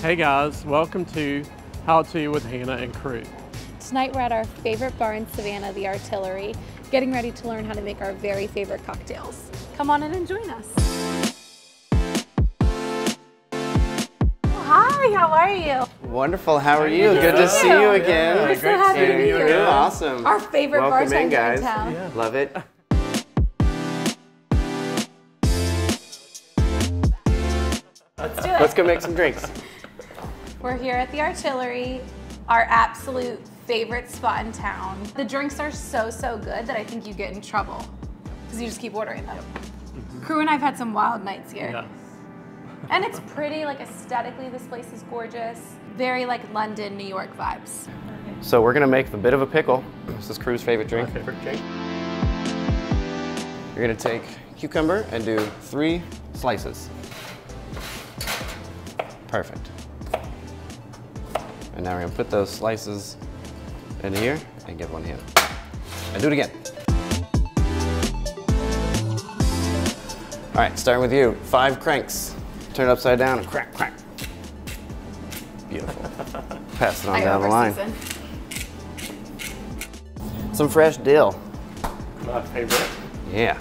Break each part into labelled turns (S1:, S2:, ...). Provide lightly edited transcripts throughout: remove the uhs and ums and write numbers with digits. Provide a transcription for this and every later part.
S1: Hey guys, welcome to How To with Hannah and Crue.
S2: Tonight we're at our favorite bar in Savanah, the Artillery, getting ready to learn how to make our very favorite cocktails. Come on in and join us. Hi, how are you?
S3: Wonderful, how are you? Good to see you again.
S2: We're so happy to be here.
S3: Awesome.
S2: Our favorite
S3: Welcome
S2: bartender
S3: in, guys.
S2: in town.
S1: Yeah.
S3: Love it.
S2: Let's do it.
S3: Let's go make some drinks.
S2: We're here at the Artillery, our absolute favorite spot in town. The drinks are so good that I think you get in trouble because you just keep ordering them. Crue and I've had some wild nights here.
S1: Yes.
S2: And it's pretty, like aesthetically this place is gorgeous. Very like London, New York vibes.
S3: So we're gonna make a bit of a pickle. This is Crue's favorite drink.
S1: My favorite drink.
S3: You're gonna take cucumber and do 3 slices. Perfect. And now we're gonna put those slices in here and give one hand. And do it again. All right, starting with you. 5 cranks. Turn it upside down and crack, crack. Beautiful. Pass it on down the line. Some fresh dill.
S1: My favorite.
S3: Yeah.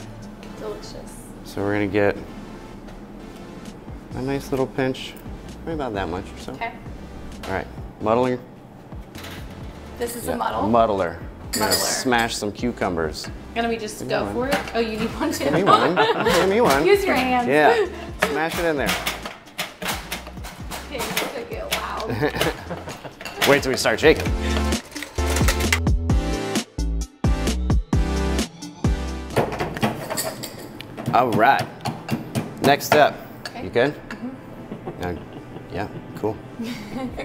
S2: Delicious.
S3: So we're gonna get a nice little pinch, maybe about that much or so.
S2: Okay.
S3: All right, muddler.
S2: This is
S3: Yeah,
S2: a muddle.
S3: Muddler. You're gonna
S2: Muddler.
S3: smash some cucumbers.
S2: Gonna we just
S3: Give
S2: go
S3: me
S2: for
S3: one.
S2: it? Oh, you need one too.
S3: Give me one. Give me one.
S2: Use your hands.
S3: Yeah. Smash it in there.
S2: Okay, this could get loud.
S3: Wait till we start shaking. All right. Next step.
S2: Okay.
S3: You good? Now, yeah, cool.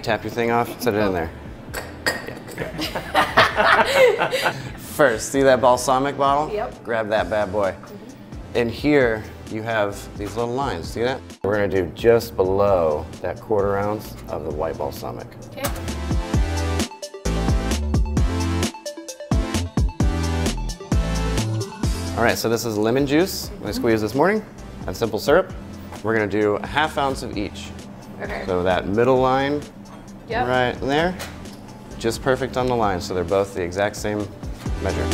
S3: Tap your thing off, set it in there. Yeah. First, see that balsamic bottle?
S2: Yep.
S3: Grab that bad boy. In here, you have these little lines, see that? We're gonna do just below that 1/4 ounce of the white balsamic.
S2: Okay.
S3: All right, so this is lemon juice I squeezed this morning and simple syrup. We're gonna do a 1/2 ounce of each.
S2: Okay.
S3: So that middle line
S2: Yep.
S3: right there, just perfect on the line, so they're both the exact same measure.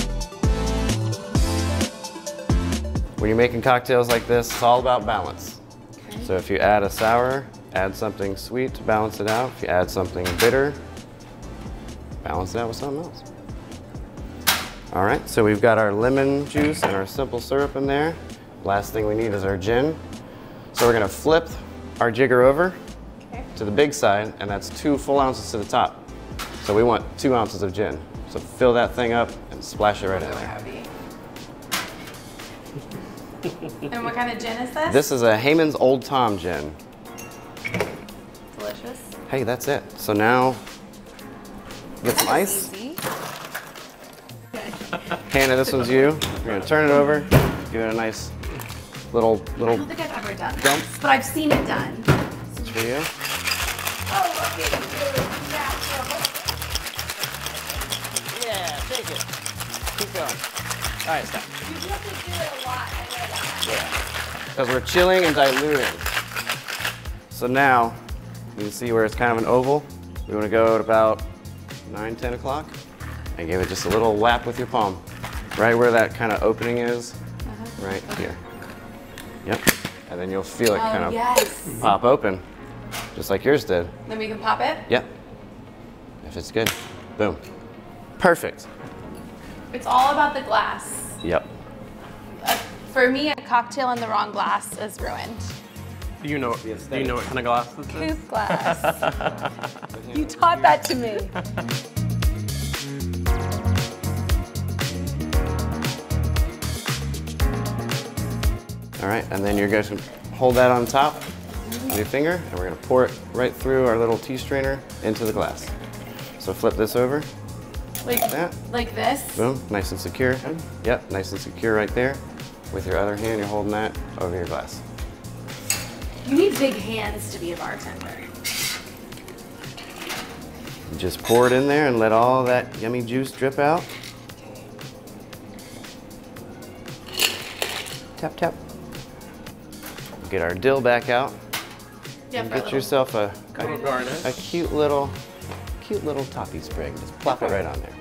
S3: When you're making cocktails like this, it's all about balance.
S2: Okay.
S3: So if you add a sour, add something sweet to balance it out. If you add something bitter, balance it out with something else. All right, so we've got our lemon juice and our simple syrup in there. Last thing we need is our gin. So we're gonna flip our jigger over to the big side, and that's 2 full ounces to the top. So we want 2 ounces of gin. So fill that thing up and splash it right in there.
S2: Heavy. And what kind of gin is this?
S3: This is a Heyman's Old Tom gin.
S2: Delicious.
S3: Hey, that's it. So now, get some ice.
S2: Easy.
S3: Hannah, this one's you. You're gonna turn it over, give it a nice little
S2: I don't think I've ever done
S3: Dump.
S2: this, but I've seen it done.
S3: it's for you.
S2: Oh, look at you. Natural.
S3: Yeah, take it. Keep going. All right, stop.
S2: You have to do it a lot, I know that.
S3: Because we're chilling and diluting. So now, you can see where it's kind of an oval. We want to go at about 9, 10 o'clock and give it just a little whap with your palm. Right where that kind of opening is, right here. Yep. And then you'll feel it kind of
S2: Yes.
S3: pop open, just like yours did.
S2: Then we can pop it.
S3: Yep. If it's good, boom. Perfect.
S2: It's all about the glass.
S3: Yep.
S2: For me, a cocktail in the wrong glass is ruined.
S1: Do you know what kind of glass this is?
S2: Coupe glass. You taught that to me.
S3: All right, and then you're going to hold that on top with your finger, and we're going to pour it right through our little tea strainer into the glass. So flip this over,
S2: Like
S3: that.
S2: Like this.
S3: Boom, nice and secure. Yep, nice and secure right there. With your other hand, you're holding that over your glass.
S2: You need big hands to be a bartender.
S3: You just pour it in there and let all that yummy juice drip out. Tap, tap. Get our dill back out.
S2: Yeah,
S3: And
S2: for a
S3: get
S2: little
S3: yourself a
S1: garnish.
S3: cute little toffee sprig. Just plop it right on there.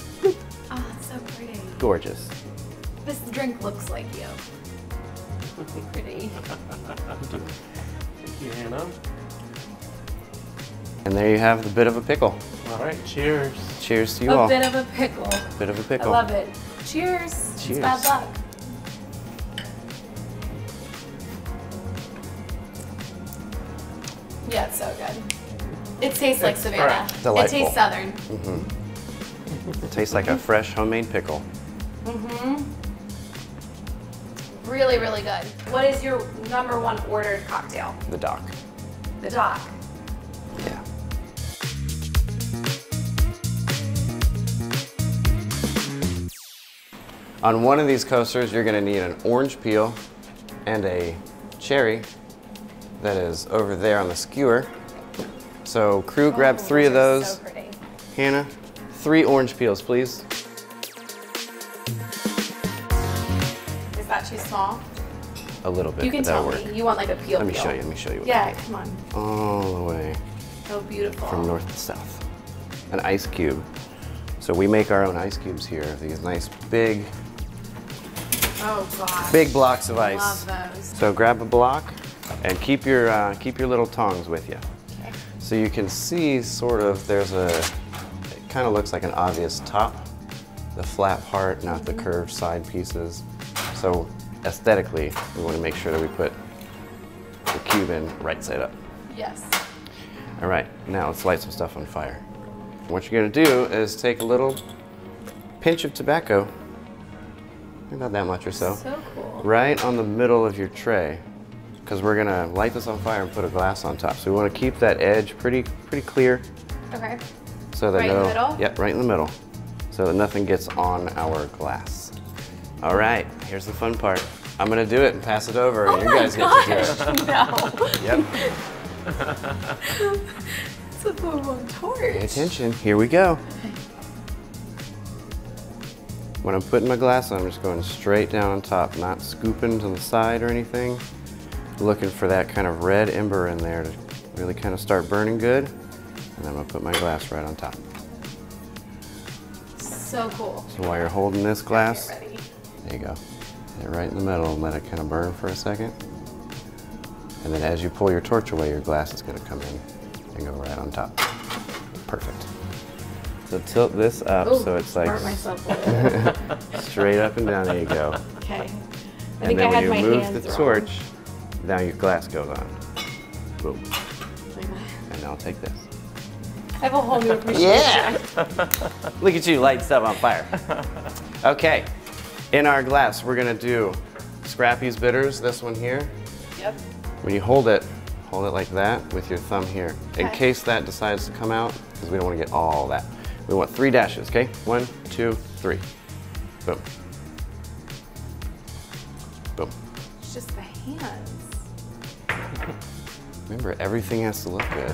S2: Oh, it's so pretty.
S3: Gorgeous.
S2: This drink looks like you. Pretty.
S1: Thank you, Hannah.
S3: And there you have the bit of a pickle.
S1: All right, cheers.
S3: Cheers to you
S2: A
S3: all.
S2: bit of a pickle.
S3: Bit of a
S2: I
S3: pickle.
S2: love it. Cheers.
S3: Cheers.
S2: It's bad luck. Yeah, it's so good. It tastes like Savanah.
S1: fresh.
S3: Delightful.
S2: It tastes southern.
S3: It tastes like a fresh homemade pickle.
S2: Really, really good. What is your #1 ordered cocktail?
S3: The dock.
S2: The Dock.
S3: Yeah. On one of these coasters, you're gonna need an orange peel and a cherry that is over there on the skewer. So crew, grab 3 of those.
S2: So pretty.
S3: Hannah, 3 orange peels, please.
S2: Is that too small?
S3: A little bit,
S2: You can
S3: but that'll
S2: tell
S3: work.
S2: me. You want like a peel.
S3: Let me
S2: peel.
S3: show you, what
S2: Yeah, come on.
S3: all the way
S2: So beautiful.
S3: from north to south. An ice cube. So we make our own ice cubes here. These nice big
S2: Oh gosh.
S3: Big blocks of ice.
S2: Love those.
S3: So grab a block and keep your little tongs with you.
S2: Okay.
S3: So you can see sort of there's it kind of looks like an obvious top, the flat part, not the curved side pieces. So aesthetically, we want to make sure that we put the cube in right side up.
S2: Yes.
S3: All right, now let's light some stuff on fire. What you're gonna do is take a little pinch of tobacco, about that much or so.
S2: So cool.
S3: Right on the middle of your tray, because we're gonna light this on fire and put a glass on top. So we want to keep that edge pretty clear,
S2: Okay.
S3: so that
S2: Right in the middle?
S3: Yep, right in the middle, so that nothing gets on our glass. All right, here's the fun part. I'm gonna do it and pass it over, and you guys get to do it.
S2: No.
S3: Yep.
S2: It's a full-on torch.
S3: Pay attention. Here we go. When I'm putting my glass on, I'm just going straight down on top, not scooping to the side or anything. Looking for that kind of red ember in there to really kind of start burning good. And I'm gonna put my glass right on top.
S2: So cool.
S3: So while you're holding this glass,
S2: Get ready.
S3: there you go. Hit it right in the middle and let it kind of burn for a second. And then as you pull your torch away, your glass is gonna come in and go right on top. Perfect. So tilt this up
S2: Ooh,
S3: so it's like
S2: burnt myself a little.
S3: straight up and down. There you go.
S2: Okay. I
S3: And
S2: think
S3: then
S2: I had
S3: when
S2: my
S3: you move
S2: hands
S3: the
S2: wrong.
S3: torch, now your glass goes on. Boom.
S2: Like that.
S3: And now I'll take this.
S2: I have a whole new appreciation.
S3: Look at you lighting stuff on fire. Okay. In our glass, we're gonna do Scrappy's Bitters, this one here.
S2: Yep.
S3: When you hold it like that with your thumb here, in
S2: Okay.
S3: case that decides to come out, because we don't want to get all that. We want 3 dashes, okay? 1, 2, 3. Boom. Boom.
S2: It's just the hands.
S3: Remember, everything has to look good.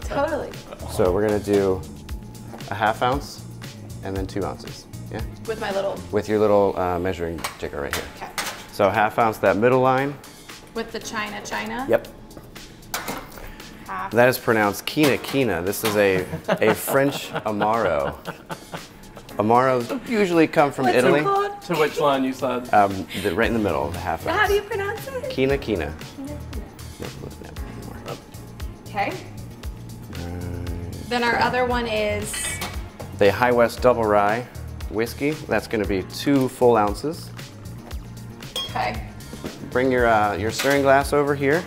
S2: Totally.
S3: So we're gonna do a 1/2 ounce and then 2 ounces, yeah?
S2: With my little.
S3: With your little measuring jigger right here.
S2: Okay.
S3: So 1/2 ounce, that middle line.
S2: With the China.
S3: Yep.
S2: Half.
S3: That is pronounced quina quina. This is a French Amaro. Amaros usually come from
S2: What's
S3: Italy.
S2: it called?
S1: To which line you said?
S3: Right in the middle, the 1/2 ounce.
S2: How do you pronounce it?
S3: Quina quina. Nope, listen up anymore.
S2: Okay. Then our other one is.
S3: The High West Double Rye whiskey. That's going to be 2 full ounces.
S2: Okay.
S3: Bring your stirring glass over here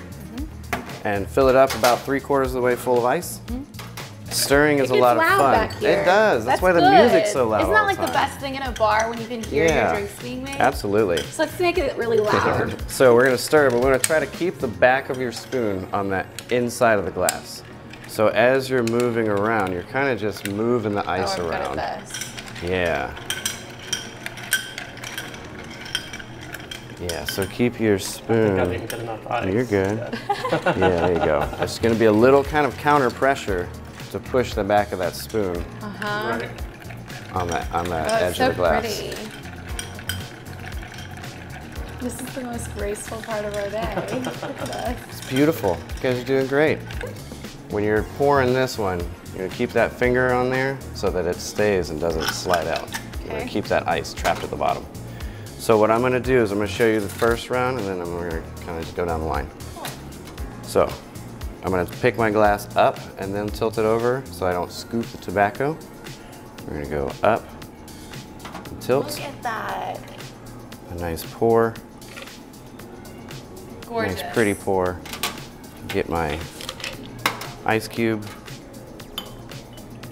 S3: and fill it up about 3/4 of the way full of ice. Stirring is a lot of
S2: loud
S3: fun.
S2: back here.
S3: It does. That's why the
S2: good.
S3: music's so loud.
S2: Isn't
S3: all
S2: that like
S3: the
S2: the
S3: time.
S2: best thing in a bar when you can hear your drinks being made?
S3: Absolutely.
S2: So let's make it really loud.
S3: So we're gonna stir, but we're gonna try to keep the back of your spoon on that inside of the glass. So as you're moving around, you're kind of just moving the ice
S2: I'm good
S3: around.
S2: at this.
S3: Yeah. Yeah, so keep your
S1: I
S3: spoon.
S1: didn't get enough ice.
S3: You're good. Yeah, there you go. There's gonna be a little kind of counter pressure to push the back of that spoon
S1: Right.
S3: on that
S2: Oh,
S3: edge
S2: it's so
S3: of the glass.
S2: pretty. This is the most graceful part of our day. Look at us.
S3: It's beautiful. You guys are doing great. When you're pouring this one, you're gonna keep that finger on there so that it stays and doesn't slide out. You're gonna keep that ice trapped at the bottom. So what I'm gonna do is I'm gonna show you the first round and then I'm gonna kind of just go down the line. So I'm gonna pick my glass up and then tilt it over so I don't scoop the tobacco. We're gonna go up, and tilt.
S2: Look at that.
S3: A nice pour.
S2: Gorgeous.
S3: Nice pretty pour. Get my ice cube,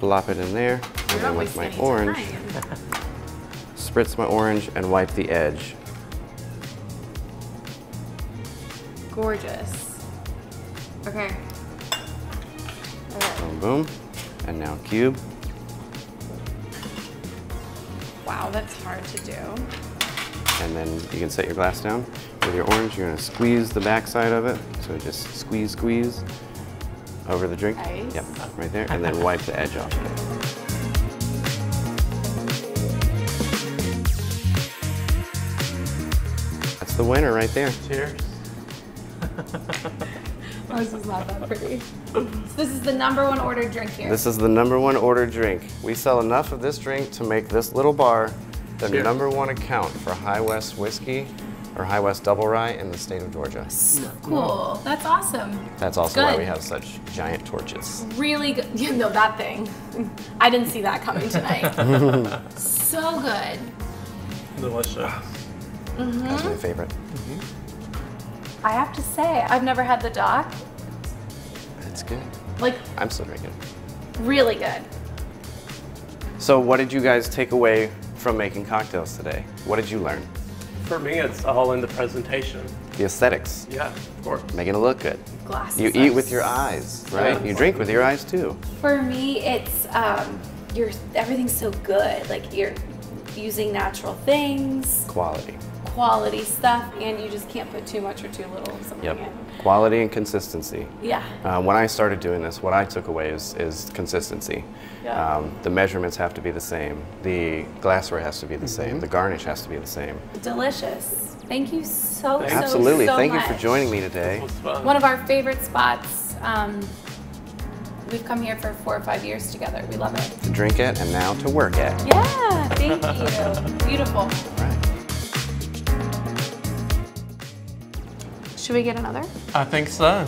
S3: plop it in there, and then with my orange, spritz my orange and wipe the edge.
S2: Gorgeous. Okay.
S3: Boom, boom. And now cube.
S2: Wow, that's hard to do.
S3: And then you can set your glass down. With your orange, you're gonna squeeze the back side of it. So just squeeze, squeeze over the drink.
S2: Nice.
S3: Yep, right there. And then wipe the edge off of it. That's the winner right there.
S1: Cheers.
S2: Oh, this is not that pretty. So this is the #1 ordered drink here.
S3: This is the #1 ordered drink. We sell enough of this drink to make this little bar the
S1: Cheers.
S3: #1 account for High West whiskey or High West Double Rye in the state of Georgia.
S2: So cool. That's awesome.
S3: That's also why
S2: Good.
S3: we have such giant torches.
S2: Really good. You know that thing. I didn't see that coming tonight. So good.
S1: Delicious.
S3: That's my favorite.
S2: I have to say, I've never had the dock.
S3: That's good.
S2: Like,
S3: I'm still drinking.
S2: really good.
S3: So what did you guys take away from making cocktails today? What did you learn?
S1: For me, it's all in the presentation.
S3: The aesthetics,
S1: Yeah, of course.
S3: making it look good.
S2: Glasses.
S3: You
S2: are
S3: eat with your eyes, right? You drink with your eyes too.
S2: For me, it's everything's so good. Like you're using natural things,
S3: Quality.
S2: quality stuff, and you just can't put too much or too little of something
S3: Yep.
S2: in.
S3: Quality and consistency.
S2: Yeah.
S3: When I started doing this, what I took away is consistency.
S2: Yeah.
S3: The measurements have to be the same. The glassware has to be the same. The garnish has to be the same.
S2: Delicious. Thank you so
S3: Absolutely.
S2: so
S3: Thank
S2: much.
S3: you for joining me today.
S1: It was fun.
S2: One of our favorite spots. We've come here for 4 or 5 years together. We love it.
S3: To drink at and now to work at.
S2: Yeah, thank you. Beautiful.
S3: All right.
S2: Should we get another?
S1: I think so.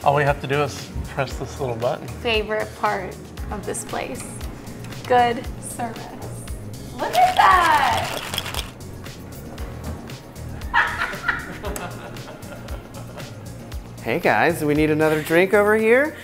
S1: All we have to do is press this little button.
S2: Favorite part of this place. Good service. Look at that!
S3: Hey guys, do we need another drink over here?